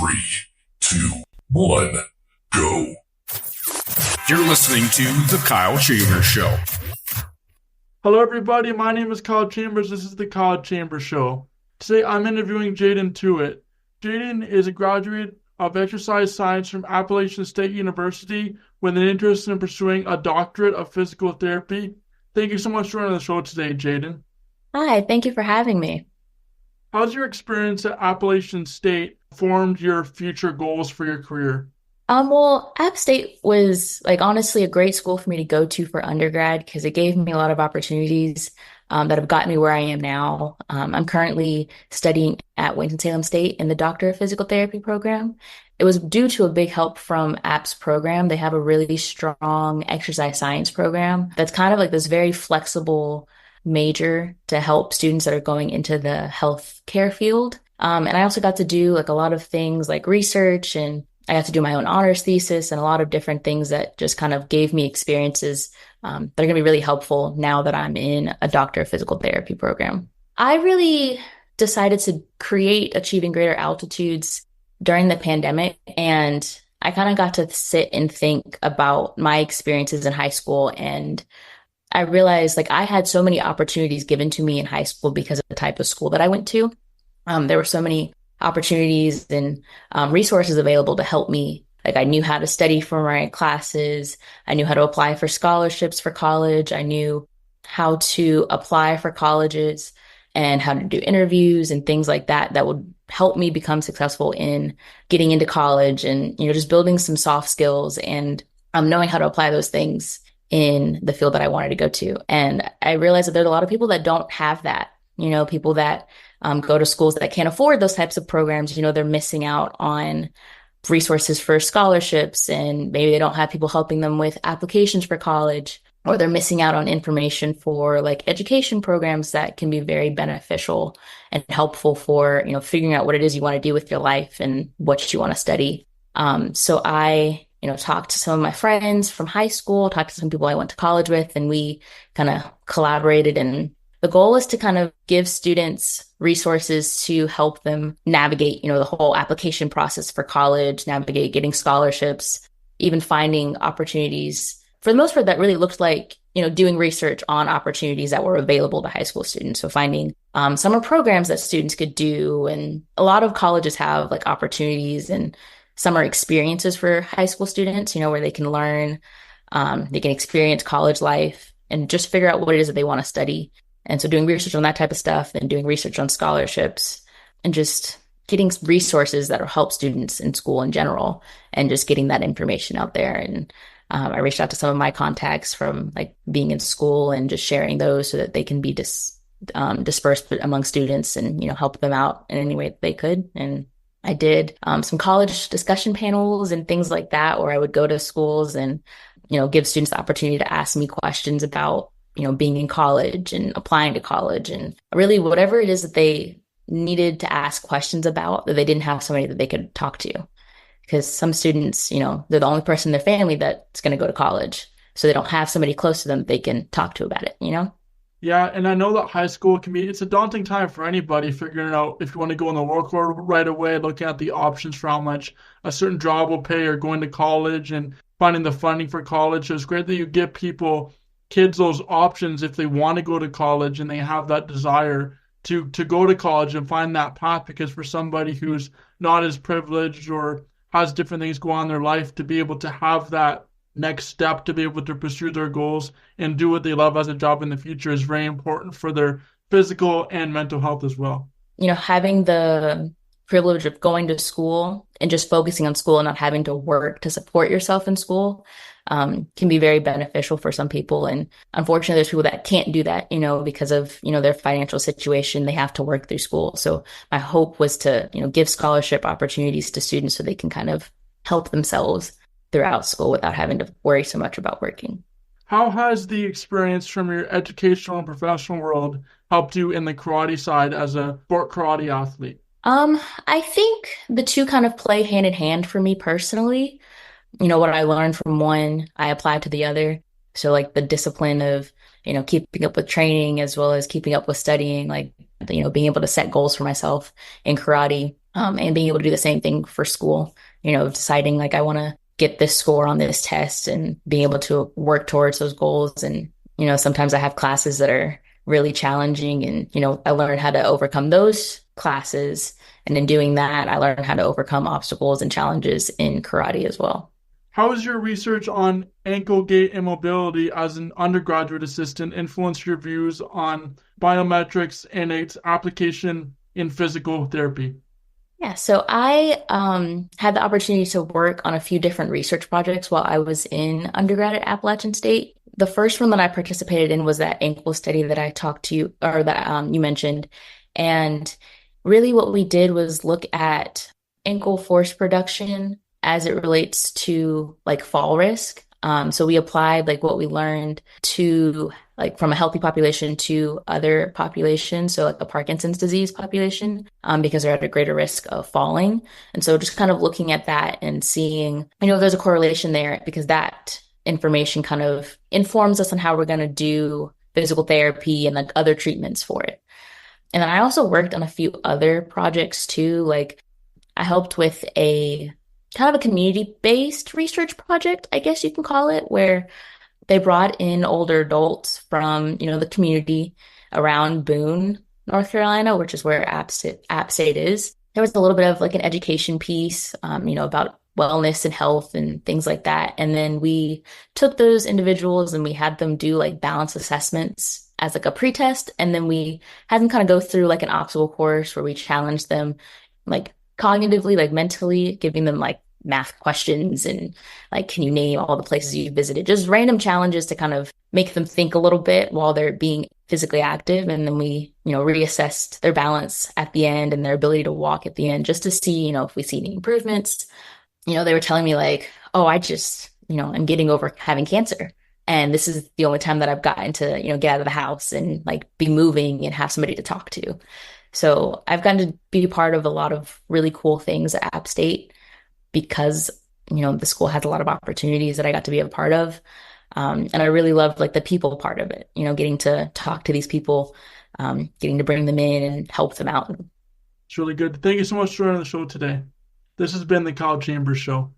3, 2, 1, go. You're listening to The Kyle Chambers Show. Hello, everybody. My name is Kyle Chambers. This is The Kyle Chambers Show. Today, I'm interviewing Jaden Tuitt. Jaden is a graduate of exercise science from Appalachian State University with an interest in pursuing a doctorate of physical therapy. Thank you so much for joining the show today, Jaden. Hi, thank you for having me. How's your experience at Appalachian State formed your future goals for your career? Well, App State was honestly a great school for me to go to for undergrad because it gave me a lot of opportunities that have gotten me where I am now. I'm currently studying at Winston-Salem State in the Doctor of Physical Therapy program. It was due to a big help from App's program. They have a really strong exercise science program that's kind of like this very flexible major to help students that are going into the healthcare field. And I also got to do a lot of things like research, and I got to do my own honors thesis and a lot of different things that just kind of gave me experiences that are going to be really helpful now that I'm in a Doctor of Physical Therapy program. I really decided to create Achieving Greater Altitudes during the pandemic, and I kind of got to sit and think about my experiences in high school, and I realized I had so many opportunities given to me in high school because of the type of school that I went to. There were so many opportunities and resources available to help me. I knew how to study for my classes. I knew how to apply for scholarships for college. I knew how to apply for colleges and how to do interviews and things like that that would help me become successful in getting into college and, just building some soft skills and knowing how to apply those things in the field that I wanted to go to. And I realized that there's a lot of people that don't have that, people that go to schools that can't afford those types of programs. They're missing out on resources for scholarships, and maybe they don't have people helping them with applications for college, or they're missing out on information for education programs that can be very beneficial and helpful for, figuring out what it is you want to do with your life and what you want to study. So I talked to some of my friends from high school, talked to some people I went to college with, and we kind of collaborated. And the goal is to kind of give students resources to help them navigate, the whole application process for college, navigate getting scholarships, even finding opportunities. For the most part, that really looked like, doing research on opportunities that were available to high school students. So finding summer programs that students could do. And a lot of colleges have opportunities and summer experiences for high school students, where they can learn, they can experience college life and just figure out what it is that they want to study. And so doing research on that type of stuff, then doing research on scholarships, and just getting resources that will help students in school in general, and just getting that information out there. And I reached out to some of my contacts from being in school and just sharing those so that they can be dispersed among students and, help them out in any way that they could. And I did some college discussion panels and things like that, where I would go to schools and, give students the opportunity to ask me questions about, being in college and applying to college, and really whatever it is that they needed to ask questions about that they didn't have somebody that they could talk to. Because some students, they're the only person in their family that's going to go to college. So they don't have somebody close to them they can talk to about it, Yeah, and I know that high school it's a daunting time for anybody figuring out if you want to go in the world world right away, looking at the options for how much a certain job will pay, or going to college and finding the funding for college. So it's great that you give kids those options if they want to go to college and they have that desire to go to college and find that path. Because for somebody who's not as privileged or has different things go on in their life, to be able to have that next step to be able to pursue their goals and do what they love as a job in the future is very important for their physical and mental health as well. Having the privilege of going to school and just focusing on school and not having to work to support yourself in school can be very beneficial for some people. And unfortunately, there's people that can't do that, because of, their financial situation. They have to work through school. So my hope was to, give scholarship opportunities to students so they can kind of help themselves throughout school without having to worry so much about working. How has the experience from your educational and professional world helped you in the karate side as a sport karate athlete? I think the two kind of play hand in hand for me personally. What I learned from one, I applied to the other. So the discipline of, keeping up with training as well as keeping up with studying, being able to set goals for myself in karate, and being able to do the same thing for school, deciding like I want to get this score on this test and being able to work towards those goals. And, sometimes I have classes that are really challenging and, I learned how to overcome those classes. And in doing that, I learned how to overcome obstacles and challenges in karate as well. How has your research on ankle gait and mobility as an undergraduate assistant influenced your views on biometrics and its application in physical therapy? Yeah, so I had the opportunity to work on a few different research projects while I was in undergrad at Appalachian State. The first one that I participated in was that ankle study that I talked to you, or that you mentioned. And really what we did was look at ankle force production as it relates to like fall risk. So we applied like what we learned to like from a healthy population to other populations, so like a Parkinson's disease population, because they're at a greater risk of falling. And so just kind of looking at that and seeing, there's a correlation there because that information kind of informs us on how we're going to do physical therapy and like other treatments for it. And then I also worked on a few other projects too. Like I helped with a kind of a community-based research project, I guess you can call it, where they brought in older adults from, the community around Boone, North Carolina, which is where App State is. There was a little bit of like an education piece, about wellness and health and things like that. And then we took those individuals and we had them do like balance assessments as like a pretest. And then we had them kind of go through like an obstacle course where we challenged them like cognitively, like mentally, giving them like math questions and like, can you name all the places you've visited? Just random challenges to kind of make them think a little bit while they're being physically active. And then we, reassessed their balance at the end and their ability to walk at the end just to see, if we see any improvements. They were telling me like, oh, I just, I'm getting over having cancer. And this is the only time that I've gotten to, get out of the house and like be moving and have somebody to talk to. So I've gotten to be part of a lot of really cool things at App State because, the school has a lot of opportunities that I got to be a part of. And I really loved like the people part of it, getting to talk to these people, getting to bring them in and help them out. It's really good. Thank you so much for joining the show today. This has been the Kyle Chambers Show.